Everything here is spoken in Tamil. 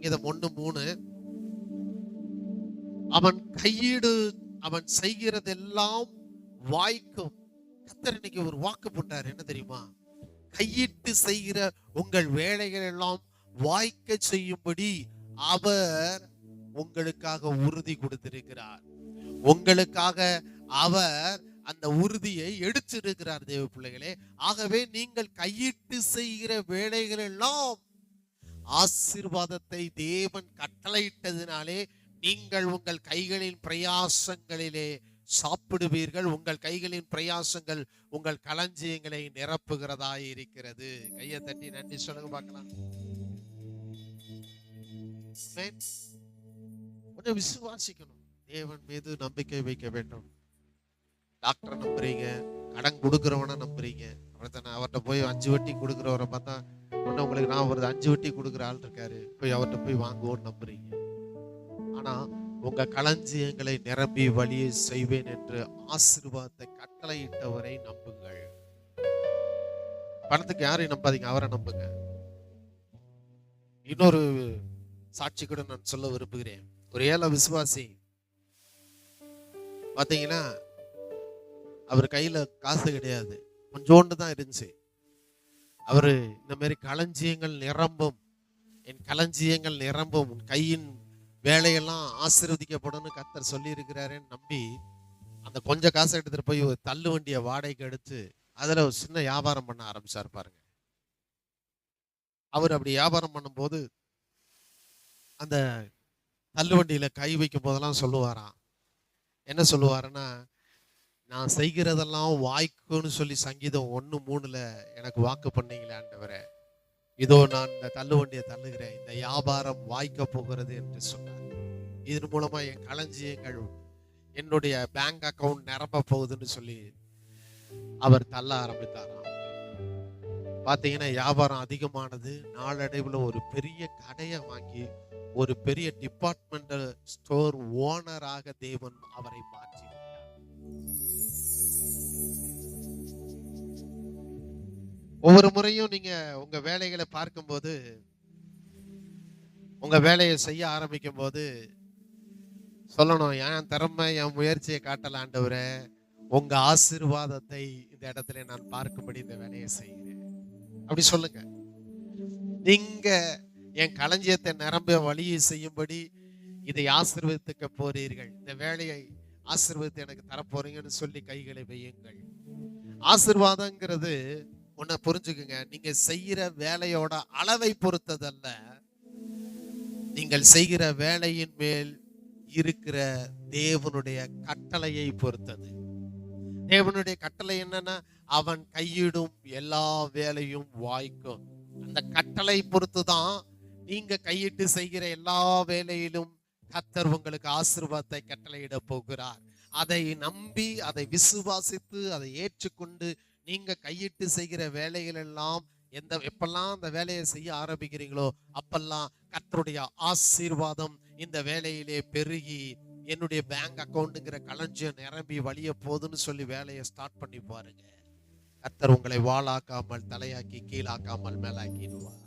சங்கீதம் 1:3, அவன் கையீடு அவன் செய்கிறதெல்லாம் வாய்க்கும். கர்த்தர் இன்னைக்கு ஒரு வாக்கு போட்டார், என்ன தெரியுமா? கையிட்டு செய்கிற உங்கள் வேலைகள் எல்லாம் வாய்க்க செய்யும்படி அவர் உங்களுக்காக உறுதி கொடுத்திருக்கிறார். உங்களுக்காக அவர் அந்த உறுதியை எடுத்திருக்கிறார் தேவ பிள்ளைகளே. ஆகவே நீங்கள் கையிட்டு செய்கிற வேலைகள் எல்லாம் ஆசீர்வாதத்தை தேவன் கட்டளையிட்டதினாலே நீங்கள் உங்கள் கைகளின் பிரயாசங்களிலே சாப்பிடுவீர்கள். உங்கள் கைகளின் பிரயாசங்கள் உங்கள் களஞ்சியங்களை நிரப்புகிறதா இருக்கிறது. கையை தட்டி நன்றி சொல்லுங்க பார்க்கலாம். கொஞ்சம் விசுவாசிக்கணும், தேவன் மீது நம்பிக்கை வைக்க வேண்டும். டாக்டரை நம்புறீங்க, கடன் கொடுக்கிறவன நம்புறீங்க, அவர்கிட்ட போய் 5 வட்டி கொடுக்குறவரை பார்த்தா ஒன்னு உங்களுக்கு நான் ஒரு 5 வட்டி கொடுக்குற ஆள் இருக்காரு, போய் அவர்கிட்ட போய் வாங்குவோன்னு நம்புறீங்க. ஆனா உங்க களஞ்சியங்களை நிரம்பி வழியை செய்வேன் என்று ஆசீர்வாதத்தை கட்டளையிட்டவரை நம்புங்கள். பணத்துக்கு யாரையும் நம்பாதீங்க, அவரை நம்புங்க. இன்னொரு சாட்சி கூட நான் சொல்ல விரும்புகிறேன். ஒரு ஏழை விசுவாசி பாத்தீங்கன்னா, அவர் கையில காசு கிடையாது, கொஞ்சோண்டு தான் இருந்துச்சு. அவரு இந்த மாதிரி களஞ்சியங்கள் நிரம்பும், என் களஞ்சியங்கள் நிரம்பும், உன் கையின் வேலையெல்லாம் ஆசீர்வதிக்கப்படும் கர்த்தர் சொல்லி இருக்கிறாருன்னு நம்பி அந்த கொஞ்சம் காசை எடுத்துட்டு போய் ஒரு தள்ளு வண்டியை வாடகைக்கு எடுத்து அதுல ஒரு சின்ன வியாபாரம் பண்ண ஆரம்பிச்சாரு பாருங்க. அவர் அப்படி வியாபாரம் பண்ணும்போது அந்த தள்ளு வண்டியில கை வைக்கும் போதெல்லாம் சொல்லுவாராம், என்ன சொல்லுவாருன்னா, நான் செய்கிறதெல்லாம் வாய்க்குன்னு சொல்லி சங்கீதம் 1:3 எனக்கு வாக்கு பண்ணீங்களே ஆண்டவரே, இதோ நான் இந்த தள்ளு வண்டியை தள்ளுகிறேன், இந்த வியாபாரம் வாய்க்க போகிறது என்று சொன்னார். இதன் மூலமா என் களஞ்சியங்கள், என்னுடைய பேங்க் அக்கவுண்ட் நிரம்ப போகுதுன்னு சொல்லி அவர் தள்ள ஆரம்பித்தாராம். பாத்தீங்கன்னா வியாபாரம் அதிகமானது. நாளடைவுல ஒரு பெரிய கடையை வாங்கி ஒரு பெரிய டிபார்ட்மெண்டல் ஸ்டோர் ஓனராக தேவன் அவரை மாற்றி. ஒவ்வொரு முறையும் நீங்க உங்க வேலைகளை பார்க்கும்போது, உங்க வேலையை செய்ய ஆரம்பிக்கும் போது சொல்லணும், என் திறமை என் முயற்சியை காட்டல ஆண்டவரே, உங்க ஆசீர்வாதத்தை இந்த இடத்துல நான் பார்க்கும்படி இந்த வேலையை செய்கிறேன் அப்படி சொல்லுங்க. நீங்க என் களஞ்சியத்தை நிரம்ப வழியை செய்யும்படி இதை ஆசீர்வதிக்க போறீர்கள், இந்த வேலையை ஆசீர்வதித்து எனக்கு தரப்போறீங்கன்னு சொல்லி கைகளை வையுங்கள். ஆசீர்வாதங்கிறது ஒன்ன புரிஞ்சுக்குங்க, நீங்க செய்கிற வேலையோட அளவை பொறுத்ததல்ல, நீங்கள் செய்கிற வேலையின் மேல் இருக்கிற தேவனுடைய கட்டளையை பொறுத்தது. தேவனுடைய கட்டளை என்னன்னா, அவன் கையிடும் எல்லா வேலையும் வாய்க்கும். அந்த கட்டளை பொறுத்துதான் நீங்க கையிட்டு செய்கிற எல்லா வேலையிலும் கர்த்தர் உங்களுக்கு ஆசீர்வாதத்தை கட்டளையிட போகிறார். அதை நம்பி, அதை விசுவாசித்து, அதை ஏற்றுக்கொண்டு நீங்க கையிட்டு செய்கிற வேலைகள் எல்லாம் எப்பெல்லாம் அந்த வேலையை செய்ய ஆரம்பிக்கிறீங்களோ அப்பெல்லாம் கர்த்தருடைய ஆசீர்வாதம் இந்த வேலையிலே பெருகி என்னுடைய பேங்க் அக்கவுண்ட்ங்கிற களஞ்சியம் நிரம்பி வழிய போதுன்னு சொல்லி வேலையை ஸ்டார்ட் பண்ணி பாருங்க. கர்த்தர் உங்களை வாளாக்காமல் தலையாக்கி கீழாக்காமல் மேலாக்கிடுவார்.